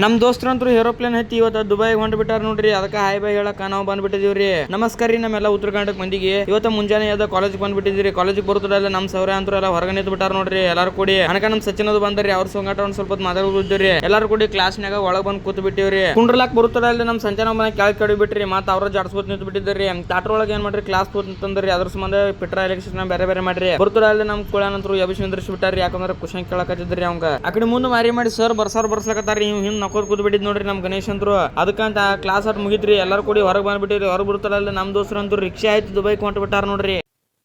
ನಮ್ ದೋಸ್ತರಂತರು ಏರೋಪ್ಲೇನ್ ಹತ್ತಿ ಇವತ್ತು ದುಬೈಗೆ ಹೊಂಟ್ ಬಿಟ್ಟಾರ ನೋಡ್ರಿ. ಅದಕ್ಕೆ ಹಾಯ್ ಬೈ ಹೇಳಕ್ ನಾವು ಬಂದ್ಬಿಟ್ಟಿದೀವ್ರಿ. ನಮಸ್ಕಾರ ರೀ ನಮ್ಮೆಲ್ಲ ಉತ್ತರ ಕರ್ನಾಟಕ ಮಂದಿಗೆ. ಇವತ್ತು ಮುಂಜಾನೆ ಯಾವ್ದೋ ಕಾಲೇಜ್ ಬಂದ್ಬಿಟ್ಟಿದ್ರಿ. ಕಾಲೇಜ್ ಬರುತ್ತಲ್ಲ ನಮ್ ಸೌರ ಅಂತೂ ಎಲ್ಲ ಹೊರಗೆ ನಿಂತು ಬಿಟ್ಟಾರ ನೋಡ್ರಿ. ಎಲ್ಲಾರು ಕೂಡಿ ಅನಕ ನಮ್ ಸಚಿನ್ ಅದು ಬಂದ್ರಿ. ಅವ್ರ ಸಂಗಾಟ ಒಂದ್ ಸ್ವಲ್ಪ ಮಾತಾಡ್ಬಿಟ್ಟಿದ್ರಿ. ಎಲ್ಲಾರು ಕೂಡಿ ಕ್ಲಾಸ್ನಾಗ ಒಳಗ್ ಬಂದ್ ಕೂತ್ ಬಿಟ್ಟಿವ್ರಿ. ಕುಂಡ್ರಲಾಕ್ ಬರುತ್ತಲ್ಲ ಅಲ್ಲಿ ನಮ್ ಸಂಚಾನ ಮನೆ ಕೆಳಗೆ ಕಡಿ ಬಿಟ್ರಿ. ಮತ್ತ ಅವ್ರ ಜಾಡ್ಸ್ಕೊತ್ ನಿಂತು ಬಿಟ್ಟಿದ್ರಿ. ಥಿಯೇಟರ್ ಒಳಗೆ ಏನ್ ಮಾಡ್ರಿ ಕ್ಲಾಸ್ ಅಂತಂದ್ರಿ. ಅದ್ರ ಸಂಬಂಧ ಪಿಟ್ರ ಎಲೆಕ್ಷನ್ ಬೇರೆ ಬೇರೆ ಮಾಡ್ರಿ. ಬರುತ್ತಲ್ಲ ನಮ್ ಕುಳನಂತರು ಎಬಿಸಿ ನಿಂದ್ರಿಸಿ ಬಿಟ್ಟಾರಿ. ಯಾಕಂದ್ರೆ ಕ್ವಶನ್ ಕೇಳಕತ್ತಿದ್ರಿ ಅವಂಗ ಆ ಕಡೆ ಮುಂದೆ ಮಾರಿ ಮಾಡಿ ಸರ್ ಬರ್ಸ್ಲಕತ್ತಾರಿ. ಹಿಂದ್ ನಕ್ಕೋದ್ ಕೂತ್ ಬಿಟ್ಟಿದ್ ನೋಡ್ರಿ ನಮ್ ಗಣೇಶ್ ಅಂತರು. ಅದಕ್ಕಂತ ಕ್ಲಾಸ್ ಆಟ್ ಮುಗಿತ್ರಿ. ಎಲ್ಲಾರು ಕೂಡಿ ಹೊರಗೆ ಬಂದ್ಬಿಟ್ಟಿರಿ. ಹೊರಗೆ ಬರ್ತಾರಲ್ಲ ನಮ್ ದೋಸ್ತರು ಅಂತೂ ರಿಕ್ಷಾ ಆಯ್ತು ದುಬೈಗೆ ಹೊಂಟ್ ಬಿಟ್ಟಾರ ನೋಡ್ರಿ.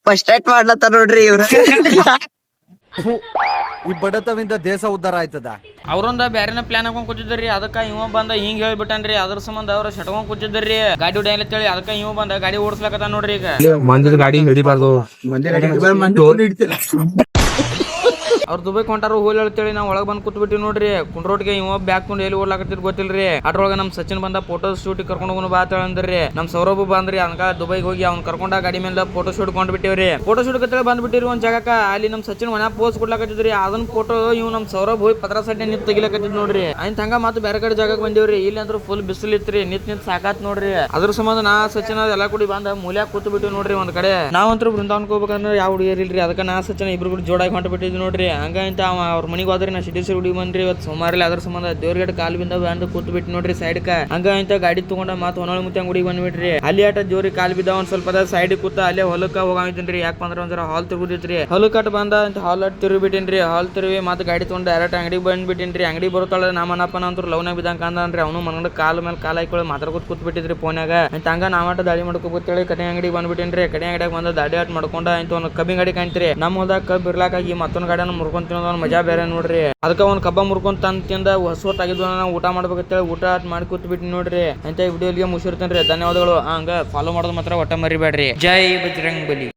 ಫಸ್ಟ್ ಏಟ್ ಮಾಡ್ಲತ್ತಾರ ನೋಡ್ರಿ ಇವ್ರು. ಈ ಬಡತವಿಂದ ದೇಶ ಉದ್ಧಾರ ಆಯ್ತದ. ಅವ್ರೊಂದ ಬೇರೆನ ಪ್ಲಾನ್ ಹಾಕೊಂಡ್ ಕೂತಿದ್ರಿ. ಅದಕ್ಕ ಇವ ಬಂದ ಹಿಂಗ್ ಹೇಳ್ಬಿಟ್ಟನ್ರಿ. ಅದ್ರ ಸಂಬಂಧ ಅವ್ರ ಶಟ್ಕೊಂಡ್ ಕೂತಿದ್ರಿ. ಗಾಡಿ ಹೊಡೆಯಲ್ಲ ಅಂತೇಳಿ ಅದಕ್ಕ ಇವ ಬಂದ ಗಾಡಿ ಓಡಿಸ್ಲಕತ್ತ ನೋಡ್ರಿ. ಈಗ ಮಂದಿದ ಗಾಡಿ ಹಿಡಿಬಾರ್ದು. ಅವ್ರ ದುಬೈ ಕೊಂಟಾರು ಹೋಲ್ ಹೇಳ್ತೇಳಿ ನಾವ್ ಒಳಗ್ ಬಂದ್ ಕೂತ್ ಬಿಟ್ಟಿವಿ ನೋಡ್ರಿ. ಕುಂಡ್ರೋಟ್ಗೆ ಇವ ಬ್ಯಾಗ್ ಕೊಂಡು ಎಲ್ಲಿ ಓಡ್ಲಾಕತ್ತಿರ್ ಗೊತ್ತಿಲ್ರಿ. ಅದ್ರೊಳಗ ನಮ್ ಸಚಿನ್ ಬಂದ ಫೋಟೋ ಶೂಟ್ ಕರ್ಕೊಂಡ್ ಹೋಗೋಣ ಬಾ ಅಂದ್ರಿ. ನಮ್ ಸೌರಭ್ ಬಂದ್ರಿ. ಅದಕ್ಕ ದುಬೈಗೆ ಹೋಗಿ ಅವ್ನ್ ಕರ್ಕೊಂಡ ಗಾಡಿ ಮೇಲೆ ಫೋಟೋ ಶೂಟ್ ಕೊಂಡ್ ಬಿಟ್ಟಿವ್ರಿ. ಫೋಟೋ ಶೂಟ್ ಕತ್ತೇಳಿ ಬಂದ್ಬಿಟ್ಟಿರಿ ಒಂದ್ ಜಾಗಕ್ಕ. ಅಲ್ಲಿ ನಮ್ ಸಚಿನ್ ಮನ್ಯಾಗ ಪೋಸ್ ಕೊಡ್ಲಾಕತ್ತಿದ್ರಿ. ಅದನ್ನ ಫೋಟೋ ಇವ್ ನಮ್ ಸೌರಭ್ ಹೋಗಿ ಪತ್ರ ಸಡ್ಡೆ ನಿಂತ್ ತೆಗಿಲಾಕತ್ತಿದ್ ನೋಡ್ರಿ. ಆಯ್ತು ಹಂಗ ಮತ್ತೆ ಬೇರೆ ಕಡೆ ಜಾಗಕ್ಕೆ ಬಂದಿವ್ರಿ. ಇಲ್ಲಿ ಅಂದ್ರೂ ಫುಲ್ ಬಿಸಿಲು ಇತ್ರಿ. ನಿಂತ್ ಸಾಕಾತ್ ನೋಡ್ರಿ. ಅದ್ರ ಸಂಬಂಧ ನಾ ಸಚಿನ್ ಎಲ್ಲ ಕೂಡಿ ಬಂದ ಮೂಲ್ಯಾಗ ಕೂತ್ ಬಿಟ್ಟಿವಿ ನೋಡ್ರಿ ಒಂದ್ ಕಡೆ. ನಾವಂತೂ ಬೃಂದಾವನ್ಕ್ ಹೋಗ್ಬೇಕಂದ್ರೆ ಯಾವ ಹುಡುಗಿಯರಿಲ್ರಿ. ಅದಕ್ಕ ನಾ ಸಚಿನ್ ಇಬ್ರು ಕೂಡ ಜೋಡಾಗಿ ಹೊಂಟ ಬಿಟ್ಟಿದ್ವಿ ನೋಡ್ರಿ. ಹಂಗಂತ ಅವ್ರ ಮನಿಗೆ ಹೋದ್ರಿ. ನಾ ಸಿದ್ದೇಶ್ವರ ಹುಡುಗಿ ಬಂದ್ರಿ. ಇವತ್ತು ಸೋಮಾರಲ್ಲಿ ಅದ್ರ ಸಂಬಂಧ ದೇವ್ರಗಡೆ ಕಾಲ್ ಬಿಂದ ಬಂದು ಕೂತ್ ಬಿಟ್ಟು ನೋಡ್ರಿ ಸೈಡ್ಕ. ಹಂಗ ಅಂತ ಗಾಡಿ ತಗೊಂಡ ಮತ್ ಹೊನೊಳ ಮುತ್ಯ ಗುಡಿಗೆ ಬಂದ್ಬಿಟ್ರಿ. ಅಲ್ಲಿ ಆಟ ಜೋರಿ ಕಾಲ್ ಬಿದ್ದ ಒಂದ್ ಸ್ವಲ್ಪ ಸೈಡ್ ಕೂತ ಅಲ್ಲೇ ಹೊಲಕ್ಕ ಹೋಗಿದ್ರಿ. ಯಾಕಂದ್ರ ಒಂದ್ರ ಹಾಲ್ ತಿರುಗುದಿತ್ರಿ. ಹೊಲಕಟ್ ಬಂದ ಅಂತ ಹಾಲ್ ಅಟ್ ತಿರುಗಿಬಿಟ್ಟಿನ್ರಿ. ಹಾಲ್ ತಿರುವಿ ಮತ್ತೆ ಗಾಡಿ ತಗೊಂಡ್ ಡೈರೆಕ್ಟ್ ಅಂಗಡಿಗೆ ಬಂದ್ಬಿಟ್ಟಿನ್ರಿ. ಅಂಗಡಿ ಬರುತ್ತಾಳ ನಮ್ಮನಪ್ಪನ ಅಂತೂ ಲವ್ನಾಗ ಬಿದ್ದಂಗ ಅಂದ್ರಿ. ಅವನು ಮನಗಂಡ ಕಾಲ್ ಮೇಲೆ ಕಾಲ್ ಹಾಕೊಳ್ಳಿ ಮಾತಾಡ್ಕೊತ ಕೂತ್ ಬಿಟ್ಟಿದ್ರಿ ಫೋನ್ಯಾಗ. ಅಂತ ಹಂಗ ನಾವಾಟ ದಾಳಿ ಮಾಡ್ಕೋತೇಳಿ ಕಡೆ ಅಂಗಡಿಗೆ ಬಂದ್ಬಿಟ್ಟಿನ್ರಿ. ಕಡೆ ಅಂಗಡಿಯಾಗ ಬಂದ ದಾಡಿ ಆಟ ಮಾಡ್ಕೊಂಡ ಅಂತ ಒಂದು ಕಬ್ಬಿನ ಗಾಡಿ ಕಾಣ್ತ್ರಿ. ನಮ್ಮ ಹೋದಾಗ ಕಬ್ಬ್ ಇರ್ಲಾಕಾಗಿ ಮತ್ತೊಂದ್ ಗಾಡಿನ ಮುರ್ಕೊಂಡ್ ತಿನ್ನೋದ್ ಮಜಾ ಬೇರೆ ನೋಡ್ರಿ. ಅದಕ್ಕ ಒಂದ್ ಕಬ್ಬ ಮುರ್ಕೊಂಡ್ ತಂತಿಂದ ಹೊಸೋತಾಗಿದ್ವ ನಾವು ಊಟ ಮಾಡ್ಬೇಕಂತೇಳಿ ಊಟ ಮಾಡಿ ಕೂತ್ ಬಿಟ್ಟು ನೋಡ್ರಿ. ಅಂತ ವಿಡಿಯೋಗೆ ಮುಗಿಸಿರ್ತೇನ್ರಿ. ಧನ್ಯವಾದಗಳು. ಹಂಗ ಫಾಲೋ ಮಾಡೋದು ಮಾತ್ರ ಒಟ್ಟ ಮರಿಬೇಡ್ರಿ. ಜೈ ಬಜರಂಗ್ ಬಲಿ.